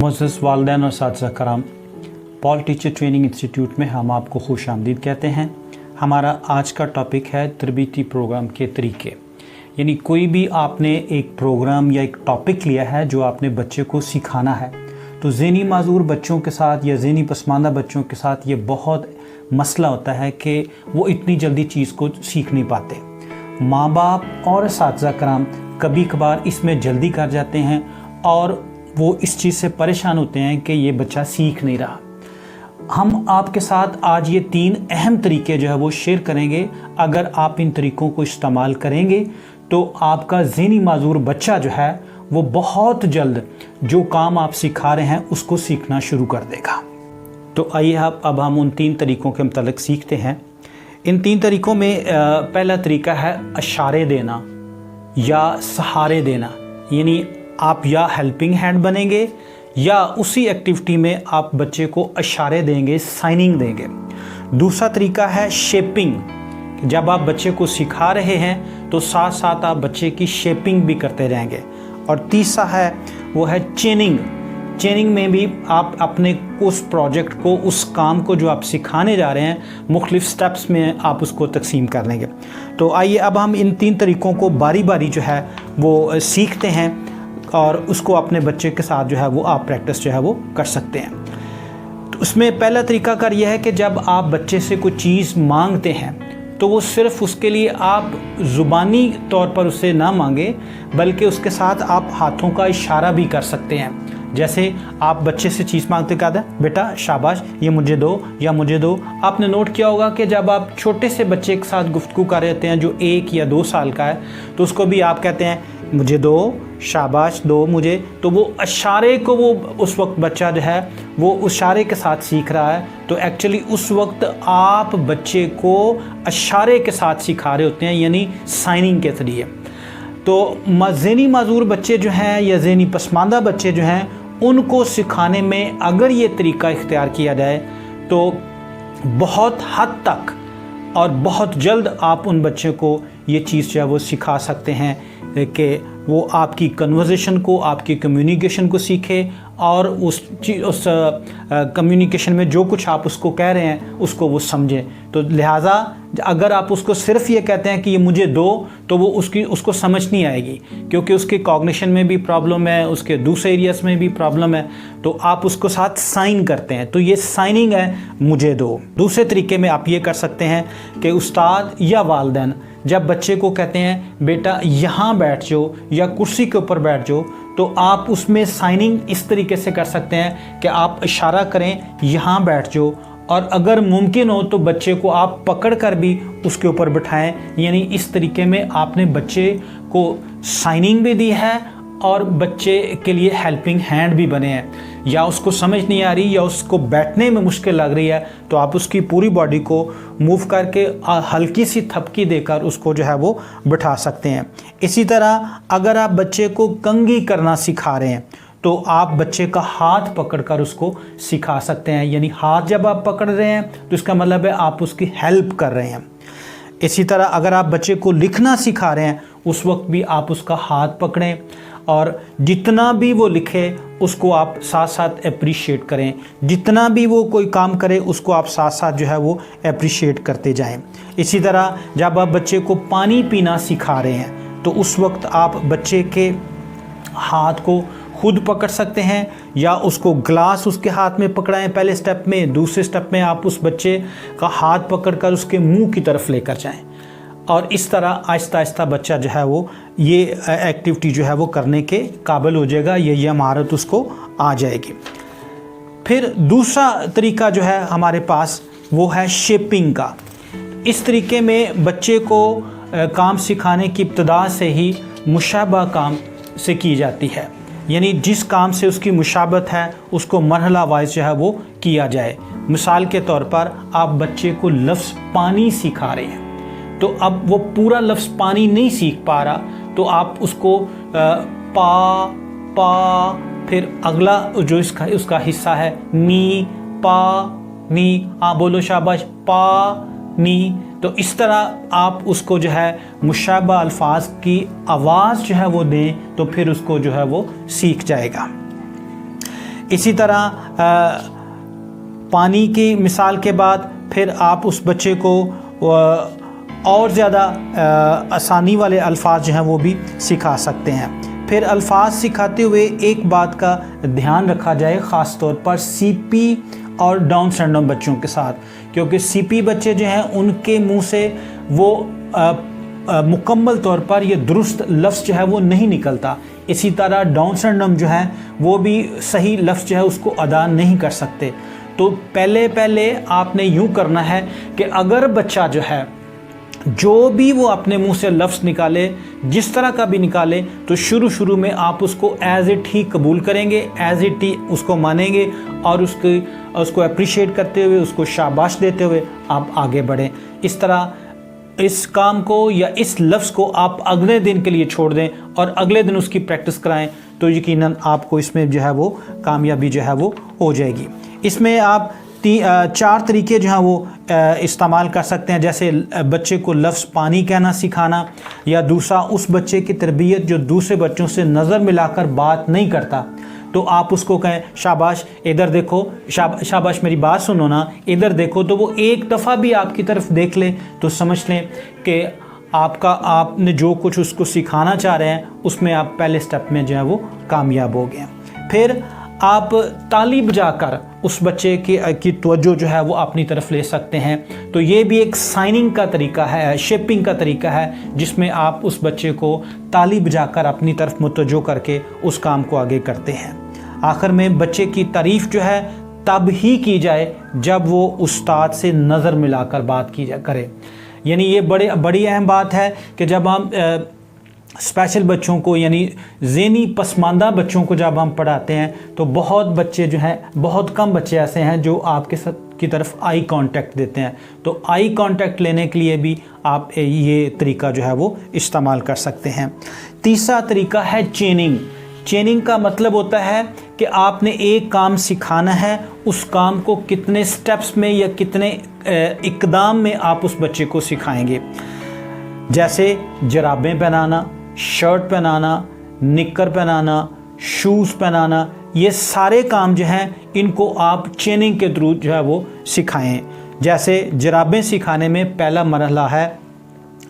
मोअज़्ज़ज़ वालिदैन और साथिज़ा कराम, पॉल टीचर ट्रेनिंग इंस्टीट्यूट में हम आपको खुशामदीद कहते हैं। हमारा आज का टॉपिक है तरबीती प्रोग्राम के तरीके। यानी कोई भी आपने एक प्रोग्राम या एक टॉपिक लिया है जो आपने बच्चे को सिखाना है, तो ज़हनी माज़ूर बच्चों के साथ या ज़हनी पसमानदा बच्चों के साथ ये बहुत मसला होता है कि वो इतनी जल्दी चीज़ को सीख नहीं पाते। माँ बाप और साथिज़ा कराम कभी कभार इसमें जल्दी कर जाते हैं और वो इस चीज़ से परेशान होते हैं कि ये बच्चा सीख नहीं रहा। हम आपके साथ आज ये 3 अहम तरीके जो है वो शेयर करेंगे। अगर आप इन तरीक़ों को इस्तेमाल करेंगे तो आपका ज़हनी माज़ूर बच्चा जो है वो बहुत जल्द जो काम आप सिखा रहे हैं उसको सीखना शुरू कर देगा। तो आइए अब हम उन 3 तरीक़ों के मतलब सीखते हैं। इन 3 तरीक़ों में पहला तरीका है इशारे देना या सहारे देना। यानी आप या हेल्पिंग हैंड बनेंगे या उसी एक्टिविटी में आप बच्चे को इशारे देंगे, साइनिंग देंगे। दूसरा तरीका है शेपिंग। जब आप बच्चे को सिखा रहे हैं तो साथ साथ आप बच्चे की शेपिंग भी करते रहेंगे। और तीसरा है वो है चेनिंग। चेनिंग में भी आप अपने उस प्रोजेक्ट को, उस काम को जो आप सिखाने जा रहे हैं, मुख्तलिफ स्टेप्स में आप उसको तकसीम कर लेंगे। तो आइए अब हम इन 3 तरीक़ों को बारी बारी जो है वो सीखते हैं और उसको अपने बच्चे के साथ जो है वो आप प्रैक्टिस जो है वो कर सकते हैं। तो उसमें पहला तरीकाकार यह है कि जब आप बच्चे से कोई चीज़ मांगते हैं तो वो सिर्फ़ उसके लिए आप ज़ुबानी तौर पर उसे ना मांगे, बल्कि उसके साथ आप हाथों का इशारा भी कर सकते हैं। जैसे आप बच्चे से चीज़ मांगते कहते हैं, बेटा शाबाश ये मुझे दो या मुझे दो। आपने नोट किया होगा कि जब आप छोटे से बच्चे के साथ गुफ्तगू कर रहे होते हैं जो 1 या 2 साल का है, तो उसको भी आप कहते हैं मुझे दो, शाबाश दो मुझे। तो वो इशारे को वो उस वक्त बच्चा जो है वो इशारे के साथ सीख रहा है। तो एक्चुअली उस वक्त आप बच्चे को इशारे के साथ सिखा रहे होते हैं, यानी साइनिंग के ज़रिए। तो ज़हनी माज़ूर बच्चे जो हैं या ज़हनी पसमानदा बच्चे जो हैं, उनको सिखाने में अगर ये तरीका इख्तियार किया जाए तो बहुत हद तक और बहुत जल्द आप उन बच्चे को ये चीज़ जो है वो सिखा सकते हैं कि वो आपकी कन्वर्सेशन को, आपकी कम्युनिकेशन को सीखे और उस कम्युनिकेशन में जो कुछ आप उसको कह रहे हैं उसको वो समझे। तो लिहाजा अगर आप उसको सिर्फ ये कहते हैं कि ये मुझे दो, तो वो उसको समझ नहीं आएगी, क्योंकि उसके कॉग्निशन में भी प्रॉब्लम है, उसके दूसरे एरियाज़ में भी प्रॉब्लम है। तो आप उसको साथ साइन करते हैं, तो ये साइनिंग है मुझे दो। दूसरे तरीके में आप ये कर सकते हैं कि उस्ताद या वालिदैन जब बच्चे को कहते हैं बेटा यहाँ बैठ जाओ या कुर्सी के ऊपर बैठ जाओ, तो आप उसमें साइनिंग इस तरीके से कर सकते हैं कि आप इशारा करें यहाँ बैठ जाओ, और अगर मुमकिन हो तो बच्चे को आप पकड़ कर भी उसके ऊपर बिठाएं। यानी इस तरीके में आपने बच्चे को साइनिंग भी दी है और बच्चे के लिए हेल्पिंग हैंड भी बने हैं। या उसको समझ नहीं आ रही या उसको बैठने में मुश्किल लग रही है, तो आप उसकी पूरी बॉडी को मूव करके हल्की सी थपकी देकर उसको जो है वो बिठा सकते हैं। इसी तरह अगर आप बच्चे को कंघी करना सिखा रहे हैं तो आप बच्चे का हाथ पकड़कर उसको सिखा सकते हैं। यानी हाथ जब आप पकड़ रहे हैं तो इसका मतलब है आप उसकी हेल्प कर रहे हैं। इसी तरह अगर आप बच्चे को लिखना सिखा रहे हैं उस वक्त भी आप उसका हाथ पकड़ें और जितना भी वो लिखे उसको आप साथ साथ अप्रिशिएट करें। जितना भी वो कोई काम करे उसको आप साथ साथ जो है वो अप्रिशिएट करते जाएं। इसी तरह जब आप बच्चे को पानी पीना सिखा रहे हैं तो उस वक्त आप बच्चे के हाथ को खुद पकड़ सकते हैं या उसको ग्लास उसके हाथ में पकड़ाएं पहले स्टेप में। दूसरे स्टेप में आप उस बच्चे का हाथ पकड़कर उसके मुंह की तरफ लेकर जाएं, और इस तरह आहिस्ता आहिस्ता बच्चा जो है वो ये एक्टिविटी जो है वो करने के काबिल हो जाएगा, ये महारत उसको आ जाएगी। फिर दूसरा तरीका जो है हमारे पास वो है शेपिंग का। इस तरीके में बच्चे को काम सिखाने की इब्तिदा से ही मुशाबा काम से की जाती है। यानी जिस काम से उसकी मुशाबत है उसको मरहला वाइज जो है वो किया जाए। मिसाल के तौर पर आप बच्चे को लफ्ज़ पानी सिखा रहे हैं, तो अब वो पूरा लफ्ज़ पानी नहीं सीख पा रहा, तो आप उसको पा फिर अगला जो उसका हिस्सा है नी, पा नी, बोलो शाबाश पा नी। तो इस तरह आप उसको जो है मुशाबा अल्फाज की आवाज़ जो है वो दें, तो फिर उसको जो है वो सीख जाएगा। इसी तरह पानी की मिसाल के बाद फिर आप उस बच्चे को और ज़्यादा आसानी वाले अल्फाज जो हैं वो भी सिखा सकते हैं। फिर अल्फाज सिखाते हुए एक बात का ध्यान रखा जाए, ख़ास तौर पर सीपी और डाउन सिंड्रोम बच्चों के साथ, क्योंकि सीपी बच्चे जो हैं उनके मुंह से वो मुकम्मल तौर पर ये दुरुस्त लफ्ज़ जो है वो नहीं निकलता। इसी तरह डाउन सिंड्रोम जो है वो भी सही लफ्ज़ जो है उसको अदा नहीं कर सकते। तो पहले आपने यूँ करना है कि अगर बच्चा जो है जो भी वो अपने मुंह से लफ्ज़ निकाले, जिस तरह का भी निकाले, तो शुरू में आप उसको एज़ इट ही कबूल करेंगे, एज़ इट ही उसको मानेंगे और उसको अप्रिशिएट करते हुए, उसको शाबाश देते हुए आप आगे बढ़ें। इस तरह इस काम को या इस लफ्ज़ को आप अगले दिन के लिए छोड़ दें और अगले दिन उसकी प्रैक्टिस कराएं, तो यकीनन आपको इसमें जो है वो कामयाबी जो है वो हो जाएगी। इसमें आप 4 तरीके जो हैं वो इस्तेमाल कर सकते हैं। जैसे बच्चे को लफ्ज़ पानी कहना सिखाना, या दूसरा उस बच्चे की तरबियत जो दूसरे बच्चों से नज़र मिलाकर बात नहीं करता, तो आप उसको कहें शाबाश इधर देखो, शाबाश मेरी बात सुनो ना, इधर देखो। तो वो एक दफ़ा भी आपकी तरफ देख ले तो समझ लें कि आपने जो कुछ उसको सिखाना चाह रहे हैं उसमें आप पहले स्टेप में जो है वो कामयाब हो गए। फिर आप ताली बजाकर उस बच्चे की तवज्जो जो है वो अपनी तरफ ले सकते हैं। तो ये भी एक साइनिंग का तरीका है, शेपिंग का तरीका है, जिसमें आप उस बच्चे को ताली बजाकर अपनी तरफ मुतवज्जो करके उस काम को आगे करते हैं। आखिर में बच्चे की तारीफ़ जो है तब ही की जाए जब वो उस्ताद से नज़र मिलाकर बात करे। यानी ये बड़ी अहम बात है कि जब हम स्पेशल बच्चों को यानी ज़हनी पसमानदा बच्चों को जब हम पढ़ाते हैं तो बहुत बच्चे जो हैं, बहुत कम बच्चे ऐसे हैं जो आपके साथ की तरफ आई कांटेक्ट देते हैं। तो आई कांटेक्ट लेने के लिए भी आप ये तरीका जो है वो इस्तेमाल कर सकते हैं। तीसरा तरीका है चेनिंग। चेनिंग का मतलब होता है कि आपने एक काम सिखाना है, उस काम को कितने स्टेप्स में या कितने इक़दाम में आप उस बच्चे को सिखाएंगे। जैसे जराबें पहनाना, शर्ट पहनाना, निक्कर पहनाना, शूज़ पहनाना, ये सारे काम जो हैं इनको आप चेनिंग के थ्रू जो है वो सिखाएं। जैसे जराबें सिखाने में पहला मरहला है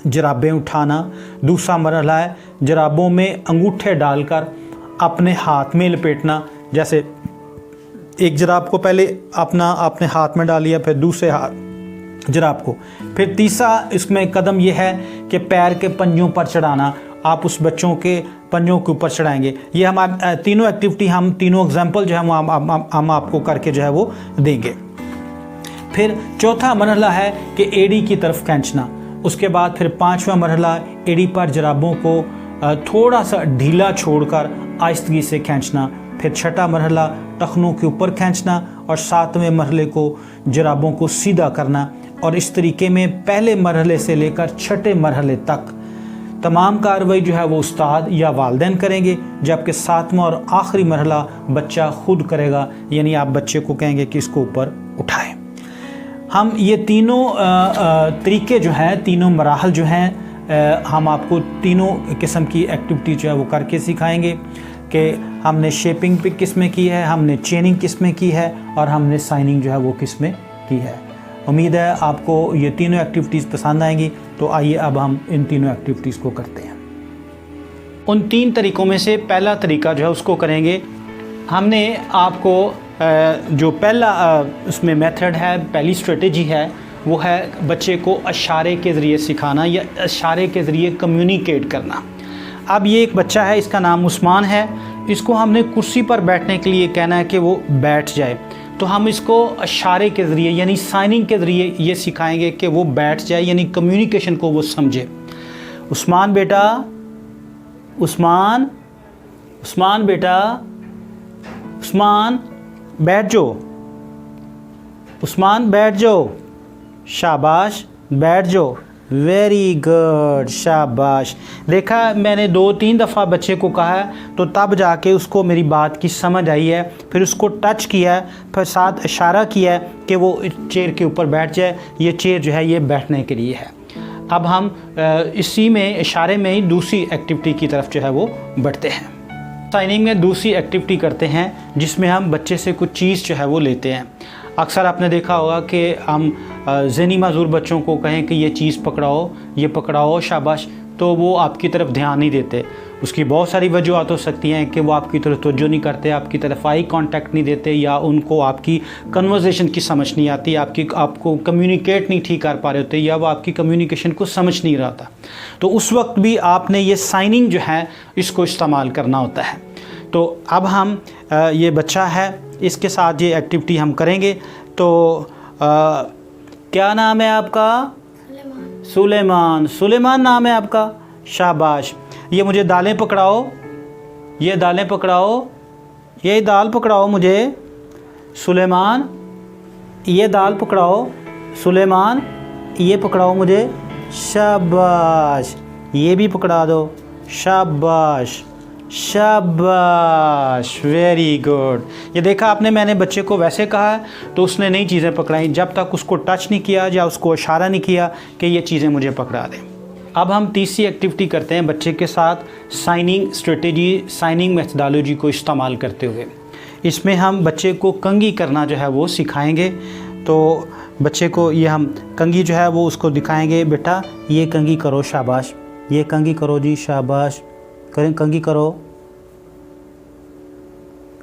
जराबें उठाना, दूसरा मरहला है जराबों में अंगूठे डालकर अपने हाथ में लपेटना। जैसे एक जराब को पहले अपने हाथ में डालिया, फिर दूसरे हाथ जराब को, फिर तीसरा इसमें कदम यह है कि पैर के पंजों पर चढ़ाना। आप उस बच्चों के पंजों के ऊपर चढ़ाएंगे। ये हमारे तीनों एक्टिविटी, हम तीनों एग्जाम्पल जो है हम आपको करके जो है वो देंगे। फिर चौथा मरहला है कि एड़ी की तरफ खींचना। उसके बाद फिर पांचवा मरहला एड़ी पर जराबों को थोड़ा सा ढीला छोड़कर आहिस्तगी से खींचना। फिर छठा मरहला टखनों के ऊपर खींचना और सातवें मरहले को जराबों को सीधा करना। और इस तरीके में पहले मरहले से लेकर छठे मरहले तक तमाम कार्रवाई जो है वो उस्ताद या वालिदैन करेंगे, जबकि सातवां और आखिरी मरहला बच्चा खुद करेगा। यानी आप बच्चे को कहेंगे कि इसको ऊपर उठाएं। हम ये तीनों तरीके जो हैं, तीनों मराहल जो हैं, हम आपको तीनों किस्म की एक्टिविटी जो है वो करके सिखाएंगे कि हमने शेपिंग पे किस में की है, हमने चेनिंग किस में की है और हमने साइनिंग जो है वो किस में की है। उम्मीद है आपको ये तीनों एक्टिविटीज़ पसंद आएंगी। तो आइए अब हम इन तीनों एक्टिविटीज़ को करते हैं। उन 3 तरीक़ों में से पहला तरीका जो है उसको करेंगे। हमने आपको जो पहला उसमें मेथड है, पहली स्ट्रेटजी है, वो है बच्चे को इशारे के ज़रिए सिखाना या इशारे के ज़रिए कम्युनिकेट करना। अब ये एक बच्चा है, इसका नाम उस्मान है। इसको हमने कुर्सी पर बैठने के लिए कहना है कि वो बैठ जाए। तो हम इसको इशारे के ज़रिए यानी साइनिंग के ज़रिए ये सिखाएंगे कि वो बैठ जाए, यानी कम्युनिकेशन को वो समझे। उस्मान बेटा, उस्मान, उस्मान बेटा, उस्मान बैठ जाओ, उस्मान बैठ जाओ, शाबाश बैठ जाओ, वेरी गुड, शाबाश। देखा, मैंने 2-3 दफ़ा बच्चे को कहा है तो तब जाके उसको मेरी बात की समझ आई है। फिर उसको टच किया है, फिर साथ इशारा किया है कि वो चेयर के ऊपर बैठ जाए। ये चेयर जो है ये बैठने के लिए है। अब हम इसी में इशारे में ही दूसरी एक्टिविटी की तरफ जो है वो बढ़ते हैं। साइनिंग में दूसरी एक्टिविटी करते हैं जिसमें हम बच्चे से कुछ चीज़ जो है वो लेते हैं। अक्सर आपने देखा होगा कि हम ज़हनी माजूर बच्चों को कहें कि ये चीज़ पकड़ाओ, ये पकड़ाओ, शाबाश, तो वो आपकी तरफ ध्यान नहीं देते। उसकी बहुत सारी वजूहत हो सकती हैं कि वो आपकी तरफ तवज्जो नहीं करते, आपकी तरफ आई कांटेक्ट नहीं देते, या उनको आपकी कन्वर्सेशन की समझ नहीं आती, आपको कम्युनिकेट नहीं ठीक कर पा रहे होते, या वो आपकी कम्युनिकेशन को समझ नहीं रहा था। तो उस वक्त भी आपने ये साइनिंग जो है इसको इस्तेमाल करना होता है। तो अब हम ये बच्चा है, इसके साथ ये एक्टिविटी हम करेंगे। तो क्या नाम है आपका? सुलेमान। सुलेमान नाम है आपका, शाबाश। ये मुझे दालें पकड़ाओ, ये दालें पकड़ाओ, ये दाल पकड़ाओ मुझे सुलेमान, ये दाल पकड़ाओ सुलेमान, ये पकड़ाओ मुझे, शाबाश। ये भी पकड़ा दो, शाबाश शाबाश, वेरी गुड। ये देखा आपने, मैंने बच्चे को वैसे कहा है तो उसने नई चीज़ें पकड़ाई, जब तक उसको टच नहीं किया या उसको इशारा नहीं किया कि ये चीज़ें मुझे पकड़ा दें। अब हम तीसरी एक्टिविटी करते हैं बच्चे के साथ, साइनिंग स्ट्रेटेजी, साइनिंग मेथडोलॉजी को इस्तेमाल करते हुए। इसमें हम बच्चे को कंघी करना जो है वो सिखाएंगे। तो बच्चे को ये हम कंघी जो है वो उसको दिखाएंगे, बेटा ये कंघी करो, शाबाश, ये कंघी करो जी, शाबाश, करें कंघी करो,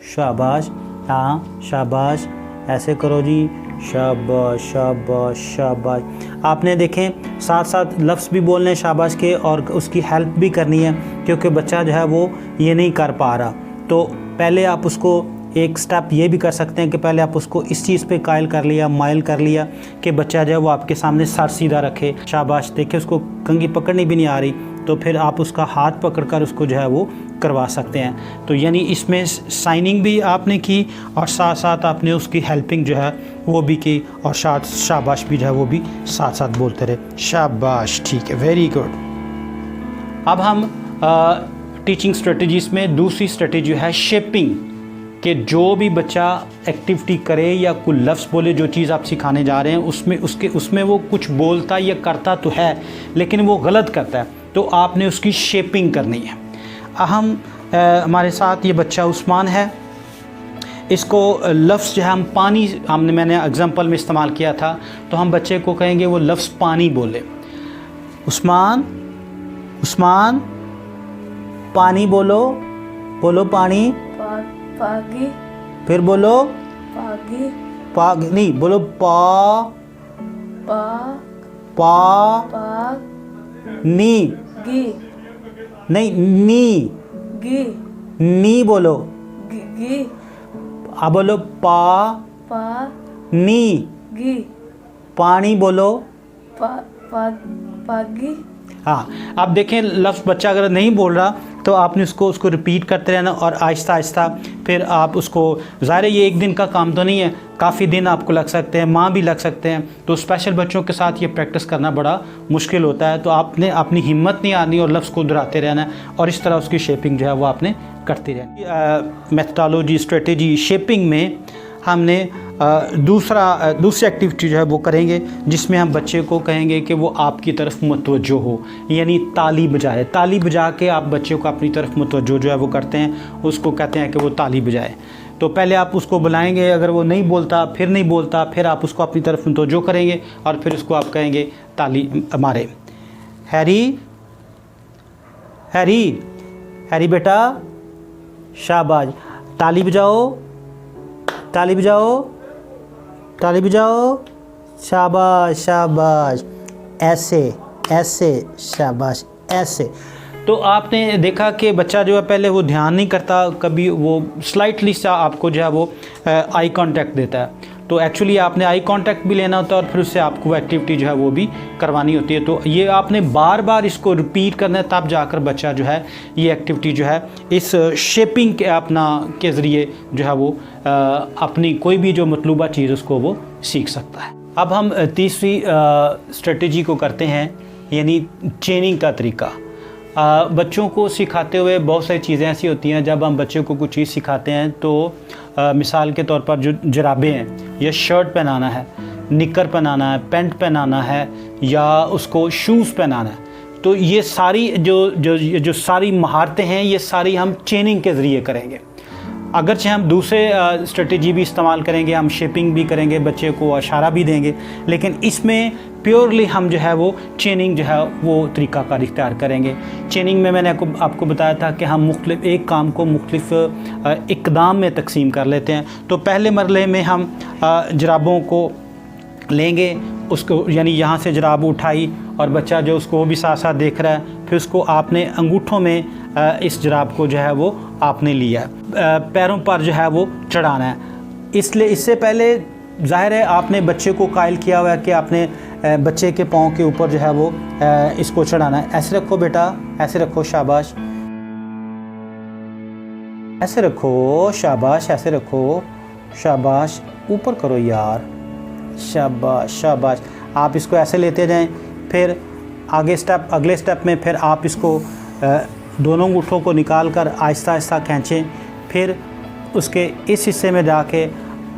शाबाश, हाँ शाबाश, ऐसे करो जी, शाबाश शाबाश शाबाश। आपने देखें साथ साथ लफ्ज़ भी बोलने शाबाश के और उसकी हेल्प भी करनी है, क्योंकि बच्चा जो है वो ये नहीं कर पा रहा। तो पहले आप उसको एक स्टेप ये भी कर सकते हैं कि पहले आप उसको इस चीज़ पे कायल कर लिया, माइल कर लिया कि बच्चा जो है वो आपके सामने सर सीधा रखे, शाबाश। देखे उसको कंघी पकड़नी भी नहीं आ रही तो फिर आप उसका हाथ पकड़कर उसको जो है वो करवा सकते हैं। तो यानी इसमें साइनिंग भी आपने की और साथ साथ आपने उसकी हेल्पिंग जो है वो भी की, और साथ शाबाश भी जो है वो भी साथ साथ बोलते रहे, शाबाश, ठीक है, वेरी गुड। अब हम टीचिंग स्ट्रेटजीज़ में दूसरी स्ट्रेटजी है शेपिंग, कि जो भी बच्चा एक्टिविटी करे या कोई लफ्ज़ बोले, जो चीज़ आप सिखाने जा रहे हैं उसमें वो कुछ बोलता या करता तो है लेकिन वो गलत करता है, तो आपने उसकी शेपिंग करनी है। हमारे साथ ये बच्चा उस्मान है, इसको लफ्ज़ जो है हम पानी, मैंने एग्जांपल में इस्तेमाल किया था, तो हम बच्चे को कहेंगे वो लफ्ज़ पानी बोले। उस्मान, उस्मान पानी बोलो, बोलो पानी, पागी, फिर बोलो पागी, पाग नहीं बोलो, पा पा पाग, नी, गी, नहीं नी, गी, नी बोलो, गी, अब बोलो पा नी, गी, पानी बोलो, पागी। हाँ, आप देखें लफ्ज़ बच्चा अगर नहीं बोल रहा तो आपने उसको रिपीट करते रहना और आहिस्ता आहिस्ता फिर आप उसको, ज़ाहिर है ये एक दिन का काम तो नहीं है, काफ़ी दिन आपको लग सकते हैं, माह भी लग सकते हैं। तो स्पेशल बच्चों के साथ ये प्रैक्टिस करना बड़ा मुश्किल होता है, तो आपने अपनी हिम्मत नहीं आनी और लफ्ज़ को दोहराते रहना है और इस तरह उसकी शेपिंग जो है वो आपने करती रहनी। मेथडोलॉजी, स्ट्रेटेजी, शेपिंग में हमने दूसरी एक्टिविटी जो है वो करेंगे जिसमें हम बच्चे को कहेंगे कि वो आपकी तरफ मुतवज्जो हो, यानी ताली बजाए। ताली बजा के आप बच्चे को अपनी तरफ मुतवज्जो जो है वो करते हैं, उसको कहते हैं कि वो ताली बजाए। तो पहले आप उसको बुलाएंगे, अगर वो नहीं बोलता, फिर आप उसको अपनी तरफ मुतवज्जो करेंगे और फिर उसको आप कहेंगे ताली मारे। हैरी, हैरी, हैरी बेटा, शाबाश, ताली बजाओ, ताली बजाओ, ताली बजाओ, शाबाश शाबाश, ऐसे ऐसे, शाबाश ऐसे। तो आपने देखा कि बच्चा जो है पहले वो ध्यान नहीं करता, कभी वो स्लाइटली सा आपको जो है वो आई कांटेक्ट देता है। तो एक्चुअली आपने आई कांटेक्ट भी लेना होता है और फिर उससे आपको एक्टिविटी जो है वो भी करवानी होती है। तो ये आपने बार बार इसको रिपीट करना है, तब जाकर बच्चा जो है ये एक्टिविटी जो है इस शेपिंग के ज़रिए जो है वो अपनी कोई भी जो मतलूबा चीज़ उसको वो सीख सकता है। अब हम तीसरी स्ट्रेटजी को करते हैं, यानी ट्रेनिंग का तरीका। बच्चों को सिखाते हुए बहुत सारी चीज़ें ऐसी होती हैं, जब हम बच्चे को कुछ चीज़ सिखाते हैं तो मिसाल के तौर पर जो जराबें हैं या शर्ट पहनाना है, निकर पहनाना है, पैंट पहनाना है या उसको शूज़ पहनाना है, तो ये सारी जो सारी महारतें हैं ये सारी हम ट्रेनिंग के ज़रिए करेंगे। अगरचे हम दूसरे स्ट्रेटजी भी इस्तेमाल करेंगे, हम शेपिंग भी करेंगे, बच्चे को इशारा भी देंगे, लेकिन इसमें प्योरली हम जो है वो ट्रेनिंग जो है वो तरीक़ाकार इख्तियार करेंगे। ट्रेनिंग में मैंने आपको बताया था कि हम मुख्तलिफ एक काम को मुख्तलिफ इक़दाम में तकसीम कर लेते हैं। तो पहले मरले में हम जराबों को लेंगे, उसको यानी यहाँ से जराब उठाई और बच्चा जो उसको वो भी साथ साथ देख रहा है, फिर उसको आपने अंगूठों में इस जराब को जो है वो आपने लिया, पैरों पर जो है वो चढ़ाना है। इसलिए इससे पहले ज़ाहिर है आपने बच्चे को कायल किया हुआ है कि आपने बच्चे के पाँव के ऊपर जो है वो इसको चढ़ाना है। ऐसे रखो बेटा, ऐसे रखो, शाबाश, ऐसे रखो, शाबाश, ऐसे रखो, शाबाश, ऊपर करो यार, शाबाश शाबाश। आप इसको ऐसे लेते जाएं, फिर अगले स्टेप में फिर आप इसको दोनों अंगूठों को निकाल कर आहिस्ता आहिस्ता खींचें, फिर उसके इस हिस्से में जाके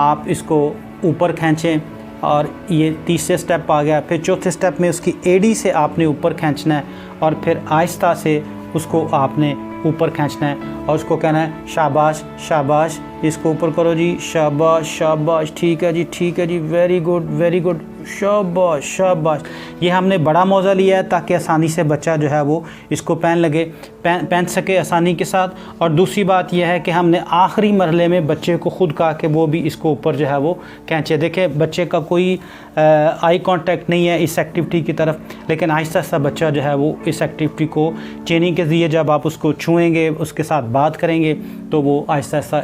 आप इसको ऊपर खींचें और ये तीसरे स्टेप आ गया। फिर चौथे स्टेप में उसकी एड़ी से आपने ऊपर खींचना है और फिर आहिस्ता से उसको आपने ऊपर खींचना है और उसको कहना है शाबाश शाबाश, इसको ऊपर करो जी, शाबाश शाबाश, ठीक है जी, ठीक है जी, वेरी गुड वेरी गुड, शाबाश शाबाश। ये हमने बड़ा मौज़ा लिया है ताकि आसानी से बच्चा जो है वो इसको पहन सके आसानी के साथ। और दूसरी बात यह है कि हमने आखिरी मरहले में बच्चे को ख़ुद कहा कि वो भी इसको ऊपर जो है वो खींचे। देखें बच्चे का कोई आई कांटेक्ट नहीं है इस एक्टिविटी की तरफ, लेकिन आहिस्ता आहिस्ता बच्चा जो है वो इस एक्टिविटी को ट्रेनिंग के ज़रिए जब आप उसको छुएंगे, उसके साथ बात करेंगे, तो वो आहिस्ता आहिस्ता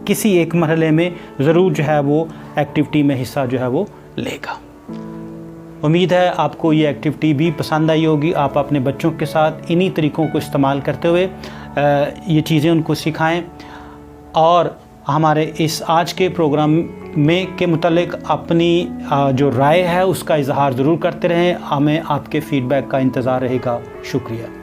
किसी एक मरहले में ज़रूर जो है वो एक्टिविटी में हिस्सा जो है वो लेगा। उम्मीद है आपको ये एक्टिविटी भी पसंद आई होगी। आप अपने बच्चों के साथ इन्हीं तरीक़ों को इस्तेमाल करते हुए ये चीज़ें उनको सिखाएं और हमारे इस आज के प्रोग्राम में के मुतालिक अपनी जो राय है उसका इजहार ज़रूर करते रहें। हमें आपके फ़ीडबैक का इंतज़ार रहेगा। शुक्रिया।